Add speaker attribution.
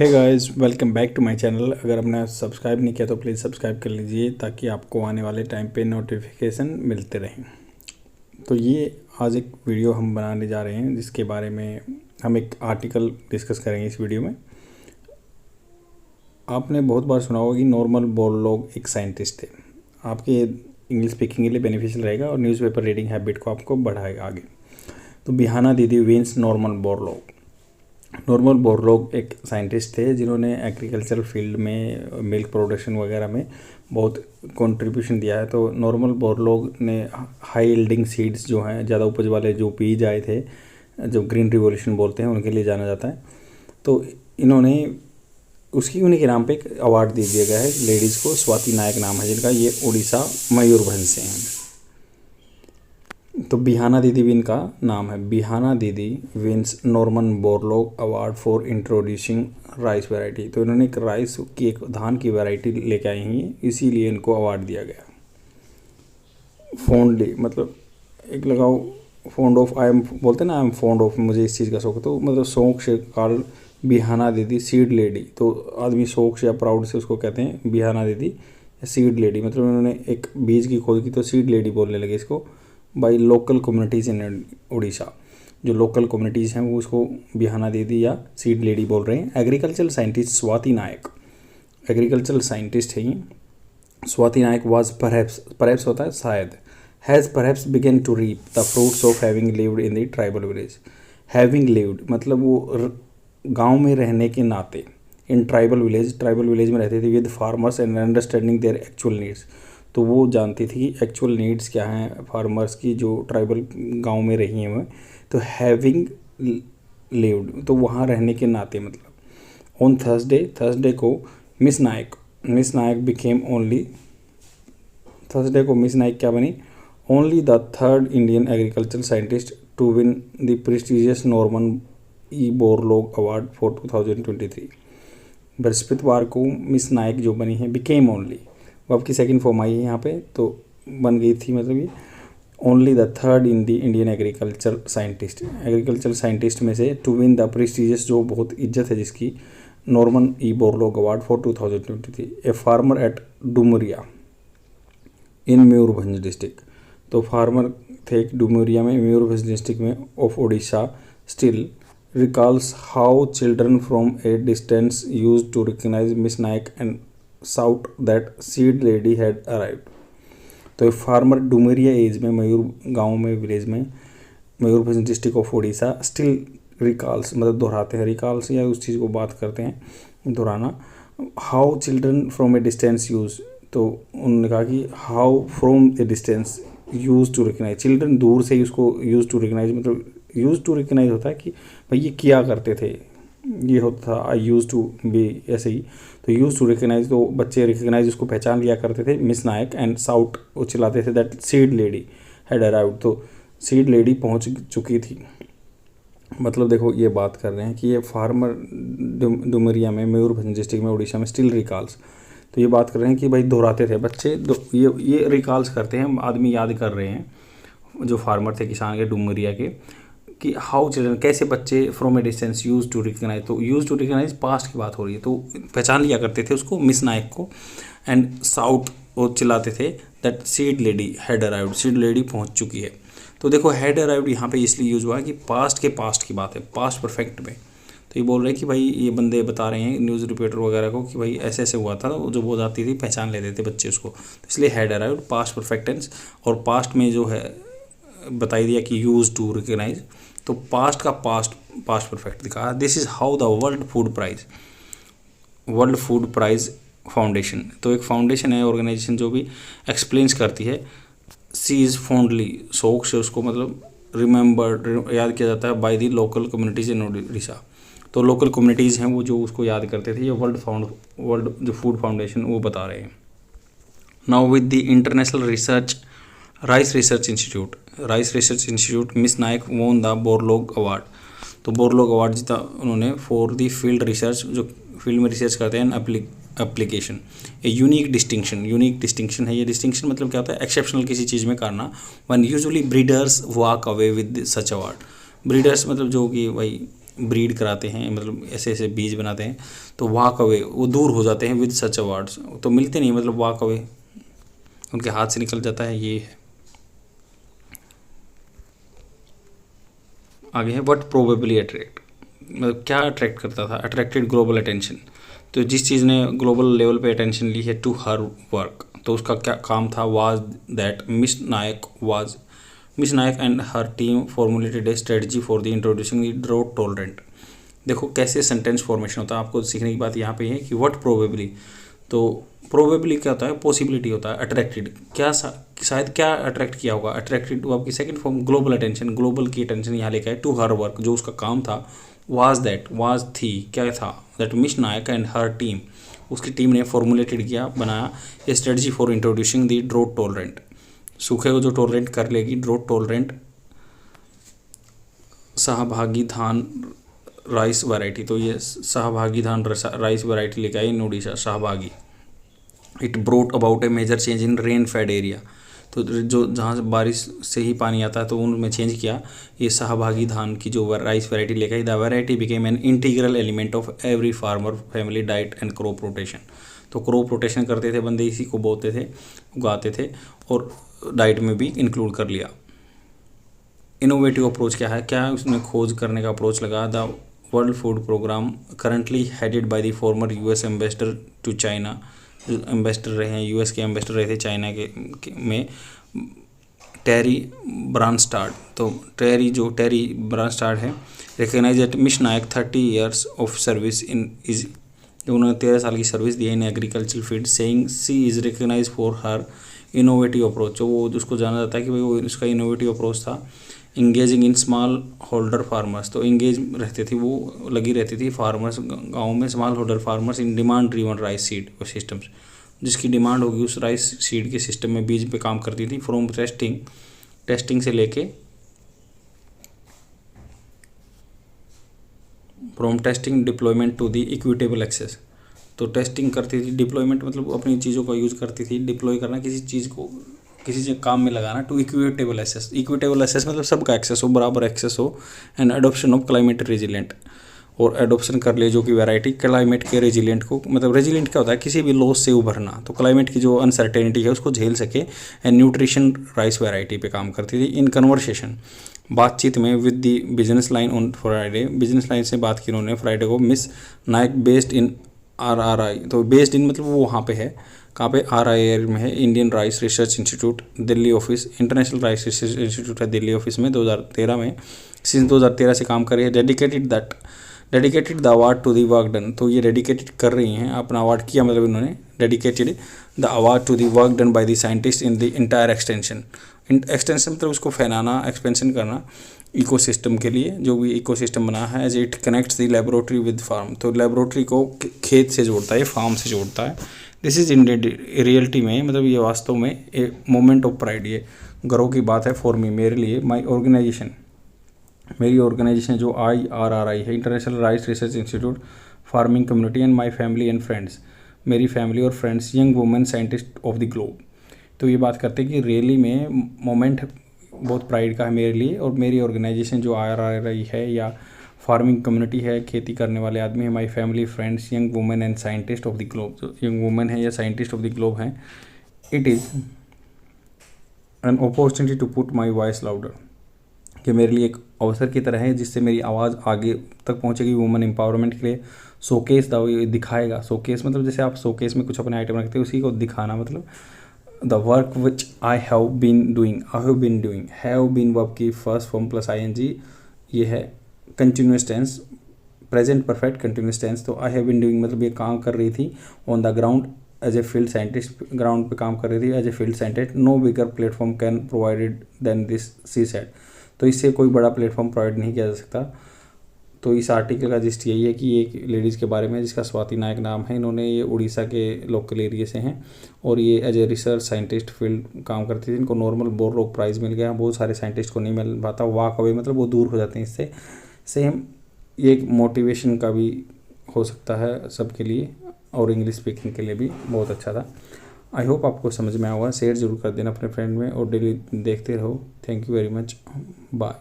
Speaker 1: Hey guys, welcome back to my channel. अगर आपने subscribe नहीं किया तो प्लीज़ सब्सक्राइब कर लीजिए ताकि आपको आने वाले टाइम पे नोटिफिकेशन मिलते रहें। तो ये आज एक वीडियो हम बनाने जा रहे हैं जिसके बारे में हम एक आर्टिकल डिस्कस करेंगे इस वीडियो में। आपने बहुत बार सुना होगा कि नॉर्मन बोरलॉग एक साइंटिस्ट थे। आपके इंग्लिश स्पीकिंग के लिए बेनिफिशियल रहेगा और न्यूज़पेपर रीडिंग हैबिट को आपको बढ़ाएगा आगे। तो Bihana Didi wins Norman Borlaug. Norman Borlaug एक साइंटिस्ट थे जिन्होंने एग्रीकल्चर फील्ड में मिल्क प्रोडक्शन वगैरह में बहुत कंट्रीब्यूशन दिया है। तो नॉर्मन बोरलॉग ने हाई यील्डिंग सीड्स जो हैं, ज़्यादा उपज वाले जो बीज आए थे, जो ग्रीन रिवॉल्यूशन बोलते हैं, उनके लिए जाना जाता है। तो इन्होंने उन्हीं के नाम पे एक अवार्ड दे दिया गया है लेडीज़ को। स्वाति नायक नाम है जिनका, ये उड़ीसा मयूरभंज से हैं। तो बिहाना दीदी भी इनका नाम है। Bihana Didi wins Norman Borlaug award for introducing rice variety. तो इन्होंने एक राइस की, एक धान की वैरायटी लेके आई हैं, इसीलिए इनको अवार्ड दिया गया। फॉन्डली मतलब एक लगाओ, फॉन्ड ऑफ, आई एम बोलते हैं ना, आई एम फॉन्ड ऑफ, मुझे इस चीज़ का शौक है। तो मतलब शौक से कॉल्ड बिहाना दीदी सीड लेडी। तो आदमी शौक से या प्राउड से उसको कहते हैं बिहाना दीदी सीड लेडी। मतलब इन्होंने एक बीज की खोज की तो सीड लेडी बोलने लगे इसको बाई लोकल कम्युनिटीज़ इन उड़ीसा। जो लोकल कम्युनिटीज़ हैं वो उसको बिहाना दीदी या सीड लेडी बोल रहे हैं। Agricultural scientist Swati Nayak, agricultural scientist है ये। स्वाति नायक वाज परहैप्स होता है शायद, has perhaps begun to reap the fruits of having lived in the tribal village. Having lived मतलब वो गाँव में रहने के नाते, इन ट्राइबल विलेज में रहते थे with farmers and understanding their actual needs. तो वो जानती थी कि एक्चुअल नीड्स क्या हैं फार्मर्स की, जो ट्राइबल गांव में रही हैं वो। तो हैविंग लिव्ड तो वहाँ रहने के नाते, मतलब ऑन थर्सडे को miss Nayak became only, Thursday को मिस नायक क्या बनी, only the third Indian agriculture scientist to win the prestigious Norman E Borlaug award for 2023। बृहस्पतिवार को मिस नायक जो बनी है बिकेम ओनली, वो आपकी सेकंड फॉर्म आई है यहाँ पे, तो बन गई थी, मतलब ये only the third in the Indian agriculture scientist में से टू विन द प्रेस्टिजियस, जो बहुत इज्जत है जिसकी, Norman E Borlaug award for 2023। A farmer at Dumaria in Mayurbhanj district. तो फार्मर थे डुमरिया में, मयूरभंज डिस्ट्रिक्ट में of Orissa, still recalls how children from a distance used to recognize Miss Naik and shout that seed lady had arrived। तो farmer Dumaria as में, मयूर गांव में, village में, Mayurbhanj district of Orissa, still recalls मतलब दोहराते हैं, रिकॉल्स या उस चीज़ को बात करते हैं, दोहराना। How children from a distance use, तो उन्होंने कहा कि how from a distance use to recognise, children दूर से ही उसको यूज टू रिकग्नाइज, मतलब यूज टू रिकग्नाइज होता है कि भाई ये किया करते थे, ये होता था आई यूज टू बी, ऐसे ही। तो यूज टू रिकग्नाइज, तो बच्चे रिकग्नाइज उसको पहचान लिया करते थे, मिस नायक, एंड साउट वो चिल्लाते थे that seed lady had arrived, तो सीड लेडी पहुंच चुकी थी। मतलब देखो ये बात कर रहे हैं कि ये फार्मर डुमरिया में, मयूरभंज डिस्ट्रिक्ट में, उड़ीसा में, स्टिल रिकॉल्स। तो ये बात कर रहे हैं कि भाई दोहराते थे बच्चे, ये रिकॉल्स करते हैं, आदमी याद कर रहे हैं जो फार्मर थे, किसान के, डुमरिया के, कि हाउ चिल्ड्रन, कैसे बच्चे from a distance use to recognise. तो यूज टू रिकग्नाइज पास्ट की बात हो रही है, तो पहचान लिया करते थे उसको, मिस नायक को, एंड साउट वो चिल्लाते थे that seed lady had arrived, seed lady पहुंच चुकी है। तो देखो हैड अराइव्ड यहाँ पे इसलिए यूज हुआ है कि पास्ट की बात है, पास्ट परफेक्ट में। तो ये बोल रहे हैं कि भाई ये बंदे बता रहे हैं न्यूज़ रिपोर्टर वगैरह को कि भाई ऐसे ऐसे हुआ था, जो वो जाती थी पहचान लेते थे बच्चे उसको, तो इसलिए had arrived past perfect tense. और पास्ट में जो है बताई दिया कि यूज टू रिकग्नाइज, तो पास्ट का पास्ट परफेक्ट दिखा। This is how the World Food Prize Foundation, तो एक फाउंडेशन है, ऑर्गेनाइजेशन, जो भी एक्सप्लेन्स करती है, सी इज़ फॉन्डली, शौक से उसको मतलब रिमेंबर्ड, याद किया जाता है, बाय दी लोकल कम्युनिटीज़ इन उड़ीसा। तो लोकल कम्युनिटीज़ हैं वो जो उसको याद करते थे, ये वर्ल्ड जो फूड फाउंडेशन वो बता रहे हैं। Now with the International Rice Research Institute Miss Nayak won the Borlaug award. तो बोरलॉग अवार्ड जीता उन्होंने फॉर द फील्ड रिसर्च, जो फील्ड में रिसर्च करते हैं, एप्लीकेशन। ए यूनिक डिस्टिंक्शन है ये। डिस्टिंक्शन मतलब क्या होता है, एक्सेप्शनल किसी चीज़ में करना। One usually breeders walk away with such award. Breeders मतलब जो कि भाई ब्रीड कराते हैं, मतलब ऐसे ऐसे बीज बनाते हैं, तो वॉक अवे, वो दूर हो जाते हैं विद सच अवार्ड्स, तो मिलते नहीं, मतलब वॉक अवे, उनके हाथ से निकल जाता है। ये है। आगे है व्हाट प्रोबेबली अट्रैक्ट, मतलब क्या अट्रैक्ट करता था, अट्रैक्टेड ग्लोबल अटेंशन, तो जिस चीज़ ने ग्लोबल लेवल पे अटेंशन ली है टू हर वर्क, तो उसका क्या काम था, was that Miss Nayak and her team formulated a strategy for the introducing the drought tolerant. देखो कैसे सेंटेंस फॉर्मेशन होता है, आपको सीखने की बात यहाँ पे है कि व्हाट प्रोबेबली, तो प्रोबेबली क्या होता है, पॉसिबिलिटी होता है, अट्रैक्टेड क्या शायद क्या अट्रैक्ट किया होगा, अट्रैक्टेड वो आपकी second form global attention, global की अटेंशन यहाँ लेकर है टू हर वर्क, जो उसका काम था, वाज थी, क्या था, that Miss Nayak and her team, उसकी टीम ने फॉर्मुलेटेड किया, बनाया a strategy for introducing the drought tolerant, सूखे को जो टॉलरेंट कर लेगी, ड्रॉट टॉलरेंट सहभागी धान राइस वैरायटी, तो ये सहभागी धान राइस वैरायटी लेकर आई in Odisha, Sahbhagi. It brought about a major change in rain fed area, तो जो जहाँ से बारिश से ही पानी आता है तो उनमें चेंज किया, ये सहभागी धान की जो राइस वैरायटी लेकर आई, the variety became an integral element of every farmer family diet and crop rotation, तो क्रॉप रोटेशन करते थे बंदे, इसी को बोते थे, उगाते थे, और डाइट में भी इंक्लूड कर लिया। इनोवेटिव अप्रोच क्या है, क्या उसने खोज करने का अप्रोच लगा, the World Food Programme currently headed by the former US ambassador to China, जो एम्बेसडर रहे हैं, यूएस के एम्बेसडर रहे थे चाइना में, टेरी ब्रांस्टाड, तो टेरी ब्रांस्टाड है, recognise that Miss Nayak 30 years of service in his, उन्होंने 13 साल की सर्विस दी है in agriculture field, saying she is recognise for her innovative approach, जो वो उसको जाना जाता है कि भाई वो उसका इनोवेटिव अप्रोच था। Engaging in small holder farmers, तो इंगेज रहते थे, वो लगी रहती थी फार्मर्स गाँव में, small holder farmers in demand driven rice seed systems, जिसकी डिमांड होगी उस राइस सीड के सिस्टम में, बीज पे काम करती थी, फ्रॉम टेस्टिंग से लेके from testing deployment to the equitable access, तो टेस्टिंग करती थी, डिप्लॉयमेंट मतलब अपनी चीज़ों का यूज़ करती थी, डिप्लॉय करना किसी चीज़ को किसी काम में लगाना, टू इक्विटेबल एक्सेस मतलब सबका एक्सेस हो, बराबर एक्सेस हो, and adoption of climate resilient, और एडोप्शन कर ले जो कि वैरायटी क्लाइमेट के रेजिलेंट को, मतलब रेजिलेंट क्या होता है, किसी भी लॉस से उभरना, तो क्लाइमेट की जो अनसर्टेनिटी है उसको झेल सके, एंड न्यूट्रिशन राइस वैरायटी पे काम करती थी। इन कन्वर्सेशन, बातचीत में, with the Business Line on Friday, Business Line से बात की उन्होंने फ्राइडे को, miss Nayak based in RRI, तो बेस्ड इन मतलब वो वहाँ पे है, कहाँ पे, RIR में है, Indian rice Research institute Delhi office, international Rice Research institute है दिल्ली ऑफिस में, 2013 में, सिंस 2013 से काम कर रही है। Dedicated the award to the work done, तो ये डेडिकेटेड कर रही हैं, अपना अवार्ड किया, मतलब इन्होंने dedicated the award to the work done by the scientist in the entire extension मतलब उसको फैलाना, एक्सपेंशन करना इकोसिस्टम के लिए, जो भी इकोसिस्टम बना है, as it connects the laboratory with farm, तो लेबोरेटरी को खेत से जोड़ता है, फार्म से जोड़ता है। दिस इज इन रियलिटी में, मतलब ये वास्तव में ए मोमेंट ऑफ प्राइड, ये गर्व की बात है फॉर मी, मेरे लिए, मेरी ऑर्गेनाइजेशन जो IRRI है, international Rice Research institute farming community, and my family and friends, मेरी फैमिली और friends, young women scientist of the globe, तो ये बात करते हैं कि रियली में मोमेंट बहुत प्राइड का है मेरे लिए, और मेरी ऑर्गेनाइजेशन जो IRRI है या फार्मिंग कम्युनिटी है, खेती करने वाले आदमी है, my family friends, young women and scientist of the globe, जो यंग वुमेन है या साइंटिस्ट ऑफ द ग्लोब हैं, it is an opportunity to put my voice louder, कि मेरे लिए एक अवसर की तरह है जिससे मेरी आवाज़ आगे तक पहुंचेगी वुमेन एम्पावरमेंट के लिए। शोकेस दिखाएगा, शोकेस मतलब जैसे आप शोकेस में कुछ अपने आइटम रखते हैं, उसी को दिखाना, मतलब the work which I have been doing, have been verb की फर्स्ट फॉर्म प्लस ING, ये है continuous tense, present perfect continuous tense, तो आई हैव बीन डूइंग मतलब ये काम कर रही थी, on the ground as a field scientist, ground पे काम कर रही थी as a field scientist, no bigger platform can provided than this, she said, तो इससे कोई बड़ा प्लेटफॉर्म प्रोवाइड नहीं किया जा सकता। तो इस आर्टिकल का जिस्ट यही है कि एक लेडीज़ के बारे में जिसका स्वाति नायक नाम है, इन्होंने ये उड़ीसा के लोकल एरिया से हैं, और ये as a research scientist field काम करती थी, इनको नॉर्मल बोरलॉग प्राइज़ मिल गया, बहुत सारे साइंटिस्ट को नहीं मिल पाता, वॉक अवे मतलब वो दूर हो जाते हैं इससे। सेम ये एक मोटिवेशन का भी हो सकता है सबके लिए, और इंग्लिश स्पीकिंग के लिए भी बहुत अच्छा था। आई होप आपको समझ में आया होगा, शेयर जरूर कर देना अपने फ्रेंड में, और डेली देखते रहो। Thank you very much, bye.